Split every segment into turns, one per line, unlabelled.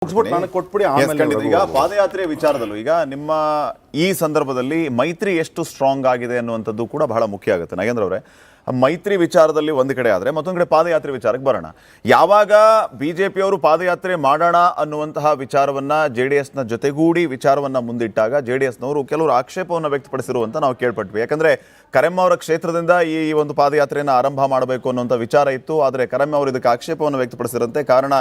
ಈಗ ಪಾದಯಾತ್ರೆ ವಿಚಾರದಲ್ಲೂ ಈಗ ನಿಮ್ಮ ಈ ಸಂದರ್ಭದಲ್ಲಿ ಮೈತ್ರಿ ಎಷ್ಟು ಸ್ಟ್ರಾಂಗ್ ಆಗಿದೆ ಅನ್ನುವಂಥದ್ದು ಕೂಡ ಬಹಳ ಮುಖ್ಯ ಆಗುತ್ತೆ. ನಾಗೇಂದ್ರ ಅವರೇ, ಮೈತ್ರಿ ವಿಚಾರದಲ್ಲಿ ಒಂದು ಕಡೆ ಆದರೆ ಮತ್ತೊಂದು ಕಡೆ ಪಾದಯಾತ್ರೆ ವಿಚಾರಕ್ಕೆ ಬರೋಣ. ಯಾವಾಗ ಬಿಜೆಪಿಯವರು ಪಾದಯಾತ್ರೆ ಮಾಡೋಣ ಅನ್ನುವಂತಹ ವಿಚಾರವನ್ನ JDSನ ಜೊತೆಗೂಡಿ ವಿಚಾರವನ್ನ ಮುಂದಿಟ್ಟಾಗ JDSನವರು ಕೆಲವರು ಆಕ್ಷೇಪವನ್ನು ವ್ಯಕ್ತಪಡಿಸಿರುವಂತ ನಾವು ಕೇಳ್ಪಟ್ವಿ. ಯಾಕಂದ್ರೆ ಕರೆಮ್ ಅವರ ಕ್ಷೇತ್ರದಿಂದ ಈ ಒಂದು ಪಾದಯಾತ್ರೆಯನ್ನು ಆರಂಭ ಮಾಡಬೇಕು ಅನ್ನುವಂಥ ವಿಚಾರ ಇತ್ತು. ಆದರೆ ಕರೆಮ್ ಅವರು ಇದಕ್ಕೆ ಆಕ್ಷೇಪವನ್ನು ವ್ಯಕ್ತಪಡಿಸಿರಂತೆ. ಕಾರಣ,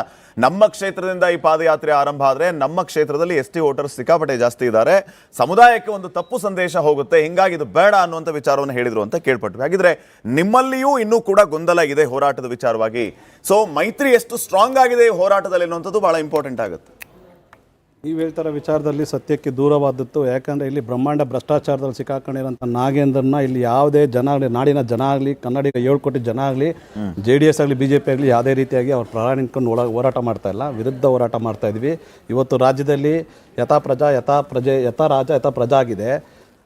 ನಮ್ಮ ಕ್ಷೇತ್ರದಿಂದ ಈ ಪಾದಯಾತ್ರೆ ಆರಂಭ ಆದರೆ ನಮ್ಮ ಕ್ಷೇತ್ರದಲ್ಲಿ ST ವೋಟರ್ಸ್ ಸಿಕ್ಕಾಪಟ್ಟೆ ಜಾಸ್ತಿ ಇದ್ದಾರೆ, ಸಮುದಾಯಕ್ಕೆ ಒಂದು ತಪ್ಪು ಸಂದೇಶ ಹೋಗುತ್ತೆ, ಹಿಂಗಾಗಿ ಇದು ಬೇಡ ಅನ್ನುವಂಥ ವಿಚಾರವನ್ನು ಹೇಳಿದ್ರು ಅಂತ ಕೇಳ್ಪಟ್ವಿ. ಹಾಗಿದ್ರೆ ನಿಮ್ಮಲ್ಲಿಯೂ ಇನ್ನೂ ಕೂಡ ಗೊಂದಲ ಇದೆ ಹೋರಾಟದ ವಿಚಾರವಾಗಿ. ಸೊ ಮೈತ್ರಿ ಎಷ್ಟು ಸ್ಟ್ರಾಂಗ್ ಆಗಿದೆ ಈ ಹೋರಾಟದಲ್ಲಿ ಅನ್ನುವಂಥದ್ದು ಬಹಳ ಇಂಪಾರ್ಟೆಂಟ್ ಆಗುತ್ತೆ.
ನೀವು ಹೇಳ್ತಾರ ವಿಚಾರದಲ್ಲಿ ಸತ್ಯಕ್ಕೆ ದೂರವಾದದ್ದು. ಯಾಕಂದರೆ ಇಲ್ಲಿ ಬ್ರಹ್ಮಾಂಡ ಭ್ರಷ್ಟಾಚಾರದಲ್ಲಿ ಸಿಕ್ಕಾಕೊಂಡಿರೋಂಥ ನಾಗೇಂದ್ರನ ಇಲ್ಲಿ ಯಾವುದೇ ಜನ ಆಗಲಿ, ನಾಡಿನ ಜನ ಆಗಲಿ, ಕನ್ನಡಿಗ 7 ಕೋಟಿ ಜನ ಆಗಲಿ, JDS ಆಗಲಿ, BJP ಆಗಲಿ ಯಾವುದೇ ರೀತಿಯಾಗಿ ಅವ್ರು ಪ್ರಾಣ ನಿಂತ್ಕೊಂಡು ಹೋರಾಟ ಮಾಡ್ತಾ ಇಲ್ಲ, ವಿರುದ್ಧ ಹೋರಾಟ ಮಾಡ್ತಾ ಇದ್ವಿ. ಇವತ್ತು ರಾಜ್ಯದಲ್ಲಿ ಯಥಾ ಪ್ರಜಾ ಯಥಾ ಪ್ರಜೆ, ಯಥಾ ರಾಜ ಯಥಾ ಪ್ರಜಾ ಆಗಿದೆ.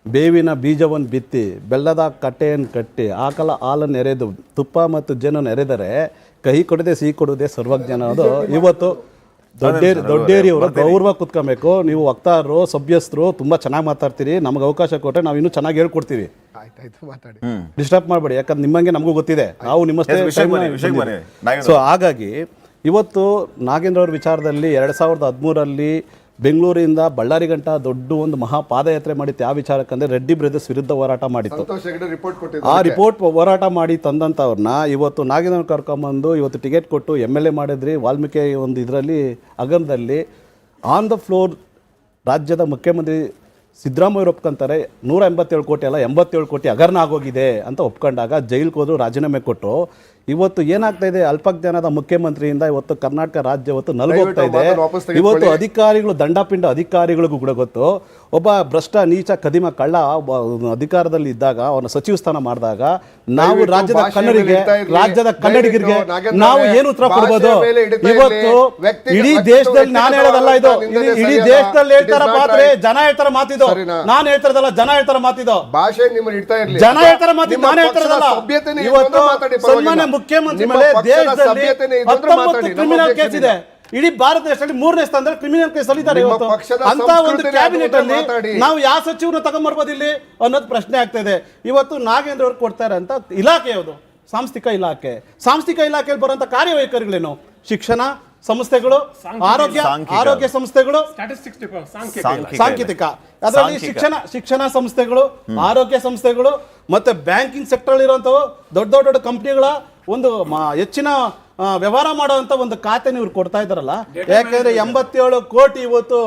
ಬೇವಿನ ಬೀಜವನ್ನು ಬಿತ್ತಿ, ಬೆಲ್ಲದ ಕಟ್ಟೆಯನ್ನು ಕಟ್ಟಿ, ಆಕಲ ಹಾಲನ್ನು ಎರೆದು, ತುಪ್ಪ ಮತ್ತು ಜೇನನ್ನು ಎರೆದರೆ ಕಹಿ ಕೊಡದೆ ಸಿಹಿ ಕೊಡುವುದೇ ಸರ್ವಜ್ಞ ಅನ್ನೋದು ಇವತ್ತು ದೊಡ್ಡೇರಿಯವರು ಗೌರವ ಕುತ್ಕೊಬೇಕು. ನೀವು ವಕ್ತಾರರು, ಸಭ್ಯಸ್ಥರು ತುಂಬ ಚೆನ್ನಾಗಿ ಮಾತಾಡ್ತೀರಿ, ನಮ್ಗೆ ಅವಕಾಶ ಕೊಟ್ಟರೆ ನಾವು ಇನ್ನೂ ಚೆನ್ನಾಗಿ ಹೇಳ್ಕೊಡ್ತೀವಿ, ಡಿಸ್ಟರ್ಬ್ ಮಾಡಬೇಡಿ. ಯಾಕಂದ್ರೆ ನಿಮ್ಮಂಗೆ ನಮಗೂ ಗೊತ್ತಿದೆ, ನಾವು ನಿಮ್ಮ ಸೊ ಹಾಗಾಗಿ ಇವತ್ತು ನಾಗೇಂದ್ರ ಅವ್ರ ವಿಚಾರದಲ್ಲಿ 2013ರಲ್ಲಿ ಬೆಂಗಳೂರಿಂದ ಬಳ್ಳಾರಿ ಗಂಟ ದೊಡ್ಡ ಒಂದು ಮಹಾಪಾದಯಾತ್ರೆ ಮಾಡಿತ್ತು. ಯಾವ ವಿಚಾರಕ್ಕಂದ್ರೆ ರೆಡ್ಡಿ ಬ್ರದರ್ಸ್ ವಿರುದ್ಧ ಹೋರಾಟ ಮಾಡಿತ್ತು. ಆ ರಿಪೋರ್ಟ್ ಹೋರಾಟ ಮಾಡಿ ತಂದಂಥವ್ರನ್ನ ಇವತ್ತು ನಾಗೇಂದ್ರ ಕರ್ಕೊಂಬಂದು ಇವತ್ತು ಟಿಕೆಟ್ ಕೊಟ್ಟು MLA ಮಾಡಿದ್ರಿ. ವಾಲ್ಮೀಕಿ ಒಂದು ಇದರಲ್ಲಿ ಹಗರಣದಲ್ಲಿ ಆನ್ ದ ಫ್ಲೋರ್ ರಾಜ್ಯದ ಮುಖ್ಯಮಂತ್ರಿ ಸಿದ್ದರಾಮಯ್ಯ ಒಪ್ಕೊಂತಾರೆ 187 ಕೋಟಿ ಅಲ್ಲ 87 ಕೋಟಿ ಹಗರಣ ಆಗೋಗಿದೆ ಅಂತ ಒಪ್ಕೊಂಡಾಗ ಜೈಲ್ಗೆ ಹೋದ್ರು, ರಾಜೀನಾಮೆ ಕೊಟ್ಟರು. ಇವತ್ತು ಏನಾಗ್ತಾ ಇದೆ, ಅಲ್ಪಜ್ಞಾನದ ಮುಖ್ಯಮಂತ್ರಿಯಿಂದ ಇವತ್ತು ಕರ್ನಾಟಕ ರಾಜ್ಯ ಇವತ್ತು ನಲುಗೋಗ್ತಾ ಇದೆ. ಇವತ್ತು ಅಧಿಕಾರಿಗಳು, ದಂಡಪಿಂಡ ಅಧಿಕಾರಿಗಳಿಗೂ ಕೂಡ ಗೊತ್ತು, ಒಬ್ಬ ಭ್ರಷ್ಟ ನೀಚ ಕದಿಮ ಕಳ್ಳ ಅಧಿಕಾರದಲ್ಲಿ ಇದ್ದಾಗ ಅವನ ಸಚಿವ ಸ್ಥಾನ ಮಾಡಿದಾಗ ನಾವು ರಾಜ್ಯದ ಕನ್ನಡಿಗರಿಗೆ ನಾವು ಏನು ಉತ್ತರ ಕೊಡ್ಬೋದು? ಇವತ್ತು ಇಡೀ ದೇಶದಲ್ಲಿ ನಾನು ಹೇಳೋದಲ್ಲ, ಇದು ಇಡೀ ದೇಶದಲ್ಲಿ ಹೇಳ್ತಾರ ಮಾತ್ರ, ಜನ ಹೇಳ್ತಾರ ಮಾತಿದ್ದು, ನಾನು ಹೇಳ್ತಾರದಲ್ಲ, ಜನ ಹೇಳ್ತಾರ ಮಾತಿದ್ದು, ಭಾಷೆ ಜನ ಹೇಳ್ತಾರ ಮಾತಿದ್ದು, ನಾನು ಹೇಳ್ತಾರದಲ್ಲ. ಇವತ್ತು ಸನ್ಮಾನ್ಯ ಮುಖ್ಯಮಂತ್ರಿ ಮೇಲೆ ದೇಶದಲ್ಲಿ 19 ಕ್ರಿಮಿನಲ್ ಕೇಸ್ ಇದೆ. ಇಡೀ ಭಾರತ ದೇಶದಲ್ಲಿ 3ನೇ ಸ್ಥಾನದಲ್ಲಿ ಕ್ರಿಮಿನಲ್ ಕೇಸ್ ಅಲ್ಲಿ ಇದ್ದಾರೆ. ಇವತ್ತು ಅಂತ ಒಂದು ಕ್ಯಾಬಿನೆಟ್ ಅಲ್ಲಿ ನಾವು ಯಾವ ಸಚಿವರನ್ನ ತಗೊಂಡ್ಬರ್ಬೋದು ಇಲ್ಲಿ ಅನ್ನೋದು ಪ್ರಶ್ನೆ ಆಗ್ತಾ ಇದೆ. ಇವತ್ತು ನಾಗೇಂದ್ರ ಅವರು ಕೊಡ್ತಾರೆ ಅಂತ ಇಲಾಖೆ ಯಾವುದು? ಸಾಂಸ್ಥಿಕ ಇಲಾಖೆ. ಸಾಂಸ್ಥಿಕ ಇಲಾಖೆಯಲ್ಲಿ ಬರುವಂತ ಕಾರ್ಯವೈಖರಿಗಳೇನು? ಶಿಕ್ಷಣ ಸಂಸ್ಥೆಗಳು, ಆರೋಗ್ಯ ಸಂಸ್ಥೆಗಳು, ಸಾಂಕೇತಿಕ, ಅದರಲ್ಲಿ ಶಿಕ್ಷಣ ಸಂಸ್ಥೆಗಳು, ಆರೋಗ್ಯ ಸಂಸ್ಥೆಗಳು, ಮತ್ತೆ ಬ್ಯಾಂಕಿಂಗ್ ಸೆಕ್ಟರ್ ಇರುವಂತವು ದೊಡ್ಡ ದೊಡ್ಡ ಕಂಪ್ನಿಗಳ ಒಂದು ಹೆಚ್ಚಿನ ವ್ಯವಹಾರ ಮಾಡುವಂತ ಒಂದು ಖಾತೆನ ಇವ್ರು ಕೊಡ್ತಾ ಇದ್ದಾರಲ್ಲ. ಯಾಕಂದ್ರೆ 87 ಕೋಟಿ ಇವತ್ತು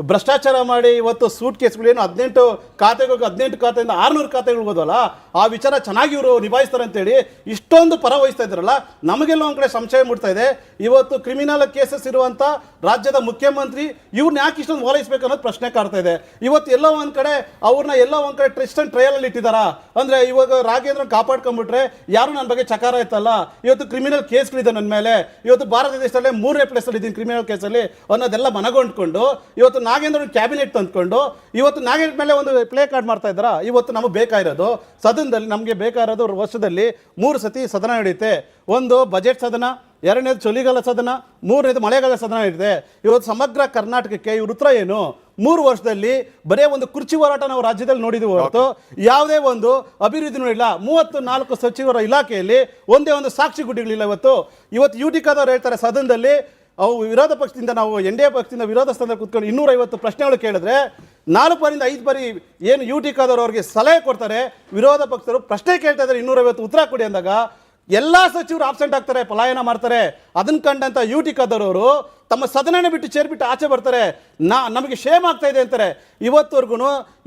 ಭ್ರಷ್ಟಾಚಾರ ಮಾಡಿ ಇವತ್ತು ಸೂಟ್ ಕೇಸ್ಗಳು ಏನು 18 ಖಾತೆಗಳಿಗೆ 18 ಖಾತೆಯಿಂದ 600 ಖಾತೆಗಳು ಹೋದಲ್ಲ, ಆ ವಿಚಾರ ಚೆನ್ನಾಗಿ ಇವರು ನಿಭಾಯಿಸ್ತಾರೆ ಅಂತೇಳಿ ಇಷ್ಟೊಂದು ಪರ ವಹಿಸ್ತಾ ಇದ್ದಾರಲ್ಲ. ನಮಗೆಲ್ಲ ಒಂದ್ ಕಡೆ ಸಂಶಯ ಮೂಡ್ತಾ ಇದೆ. ಇವತ್ತು ಕ್ರಿಮಿನಲ್ ಕೇಸಸ್ ಇರುವಂತ ರಾಜ್ಯದ ಮುಖ್ಯಮಂತ್ರಿ ಇವ್ರನ್ನ ಯಾಕೆ ಇಷ್ಟೊಂದು ಓಲೈಸ್ಬೇಕು ಅನ್ನೋದು ಪ್ರಶ್ನೆ ಕಾಡ್ತಾ ಇದೆ. ಇವತ್ತು ಎಲ್ಲೋ ಒಂದ್ ಕಡೆ ಅವ್ರನ್ನ ಎಲ್ಲೋ ಒಂದ್ ಕಡೆ ಟ್ರಿಸ್ಟ್ ಅಂಡ್ ಟ್ರಯಲ್ ಅಲ್ಲಿ ಇಟ್ಟಿದಾರ ಅಂದ್ರೆ ಇವಾಗ ರಾಘೇಂದ್ರ ಕಾಪಾಡ್ಕೊಂಡ್ಬಿಟ್ರೆ ಯಾರು ನನ್ನ ಬಗ್ಗೆ ಚಕಾರ ಆಯ್ತಲ್ಲ, ಇವತ್ತು ಕ್ರಿಮಿನಲ್ ಕೇಸ್ಗಳಿದೆ ನನ್ನ ಮೇಲೆ, ಇವತ್ತು ಭಾರತ ದೇಶದಲ್ಲೇ 3ನೇ ಪ್ಲೇಸ್ ಅಲ್ಲಿ ಇದ್ದೀನಿ ಕ್ರಿಮಿನಲ್ ಕೇಸಲ್ಲಿ ಅನ್ನೋದೆಲ್ಲ ಮನಗೊಂಡ್ಕೊಂಡು ಇವತ್ತು ನಾಗೇಂದ್ರ ಕ್ಯಾಬಿನೆಟ್ ತಂದ್ಕೊಂಡು ಇವತ್ತು ನಾಗೇಂದ್ರ ಮೇಲೆ ಒಂದು ಪ್ಲೇ ಕಾರ್ಡ್ ಮಾಡ್ತಾ ಇದ್ದಾರ. ಇವತ್ತು ನಮಗೆ ಬೇಕಾಗಿರೋದು ಸದನದಲ್ಲಿ, ನಮಗೆ ಬೇಕಾಗಿರೋದು ವರ್ಷದಲ್ಲಿ 3 ಸತಿ ಸದನ ನಡೆಯುತ್ತೆ. ಒಂದು ಬಜೆಟ್ ಸದನ, 2ನೇದು ಚಳಿಗಾಲ ಸದನ, 3ನೇದು ಮಳೆಗಾಲ ಸದನ ಇದೆ. ಇವತ್ತು ಸಮಗ್ರ ಕರ್ನಾಟಕಕ್ಕೆ ಇವ್ರ ಉತ್ತರ ಏನು? 3 ವರ್ಷದಲ್ಲಿ ಬರೇ ಒಂದು ಕುರ್ಚಿ ಹೋರಾಟ ನಾವು ರಾಜ್ಯದಲ್ಲಿ ನೋಡಿದ್ವಿ ಹೊರತು ಯಾವುದೇ ಒಂದು ಅಭಿವೃದ್ಧಿ ನೋಡಿಲ್ಲ. 34 ಸಚಿವರ ಇಲಾಖೆಯಲ್ಲಿ ಒಂದೇ ಒಂದು ಸಾಕ್ಷಿ ಗುಡ್ಡಿಗಳಿಲ್ಲ. ಇವತ್ತು ಯುಟಿಕಾದವ್ರು ಹೇಳ್ತಾರೆ ಸದನದಲ್ಲಿ, ಅವು ವಿರೋಧ ಪಕ್ಷದಿಂದ, ನಾವು NDA ಪಕ್ಷದಿಂದ ವಿರೋಧ ಸ್ಥಾನದಲ್ಲಿ ಕೂತ್ಕೊಂಡು 250 ಪ್ರಶ್ನೆಗಳು ಕೇಳಿದ್ರೆ 4 ಬಾರಿಯಿಂದ 5 ಬಾರಿ ಏನು ಯುಟಿಕಾದವ್ರು ಅವ್ರಿಗೆ ಸಲಹೆ ಕೊಡ್ತಾರೆ, ವಿರೋಧ ಪಕ್ಷದವರು ಪ್ರಶ್ನೆ ಕೇಳ್ತಾ ಇದ್ದಾರೆ 250 ಉತ್ತರ ಕೊಡಿ ಅಂದಾಗ ಎಲ್ಲ ಸಚಿವರು ಆಬ್ಸೆಂಟ್ ಆಗ್ತಾರೆ, ಪಲಾಯನ ಮಾಡ್ತಾರೆ. ಅದನ್ನ ಕಂಡಂತ ಯುಟಿಕಾದವರು ತಮ್ಮ ಸದನನೇ ಬಿಟ್ಟು ಚೇರ್ಬಿಟ್ಟು ಆಚೆ ಬರ್ತಾರೆ. ನಮಗೆ ಶೇಮ್ ಆಗ್ತಾ ಇದೆ ಅಂತಾರೆ. ಇವತ್ತವರೆಗೂ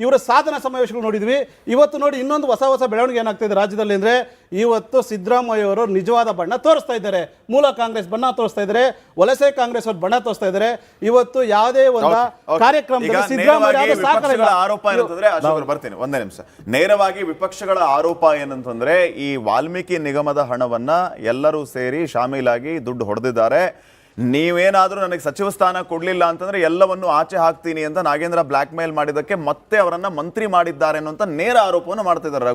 ಇವರ ಸಾಧನಾ ಸಮಾವೇಶಗಳು ನೋಡಿದ್ವಿ. ಇವತ್ತು ನೋಡಿ ಇನ್ನೊಂದು ಹೊಸ ಬೆಳವಣಿಗೆ ಏನಾಗ್ತಾ ಇದೆ ರಾಜ್ಯದಲ್ಲಿ ಅಂದ್ರೆ, ಇವತ್ತು ಸಿದ್ದರಾಮಯ್ಯ ಅವರು ನಿಜವಾದ ಬಣ್ಣ ತೋರಿಸ್ತಾ ಇದ್ದಾರೆ. ಮೂಲ ಕಾಂಗ್ರೆಸ್ ಬಣ್ಣ ತೋರಿಸ್ತಾ ಇದ್ದಾರೆ, ವಲಸೆ ಕಾಂಗ್ರೆಸ್ ಅವರು ಬಣ್ಣ ತೋರಿಸ್ತಾ ಇದ್ದಾರೆ. ಇವತ್ತು ಯಾವುದೇ ಒಂದು ಕಾರ್ಯಕ್ರಮದಲ್ಲಿ ಸಿದ್ದರಾಮಯ್ಯ
ಆರೋಪ ಏನಂತಂದ್ರೆ, ಬರ್ತೀನಿ ಒಂದೇ ನಿಮಿಷ, ನೇರವಾಗಿ ವಿಪಕ್ಷಗಳ ಆರೋಪ ಏನಂತಂದ್ರೆ ಈ ವಾಲ್ಮೀಕಿ ನಿಗಮದ ಹಣವನ್ನ ಎಲ್ಲರೂ ಸೇರಿ ಶಾಮೀಲಾಗಿ ದುಡ್ಡು ಹೊಡೆದಿದ್ದಾರೆ, ನೀವೇನಾದ್ರೂ ನನಗೆ ಸಚಿವ ಸ್ಥಾನ ಕೊಡ್ಲಿಲ್ಲ ಅಂತಂದ್ರೆ ಎಲ್ಲವನ್ನು ಆಚೆ ಹಾಕ್ತೀನಿ ಅಂತ ನಾಗೇಂದ್ರ ಬ್ಲಾಕ್ ಮೇಲ್ ಮಾಡಿದಕ್ಕೆ ಮತ್ತೆ ಅವರನ್ನ ಮಂತ್ರಿ ಮಾಡಿದ್ದಾರೆ ಅನ್ನುವಂತ ನೇರ ಆರೋಪವನ್ನು ಮಾಡ್ತಿದ್ದಾರೆ.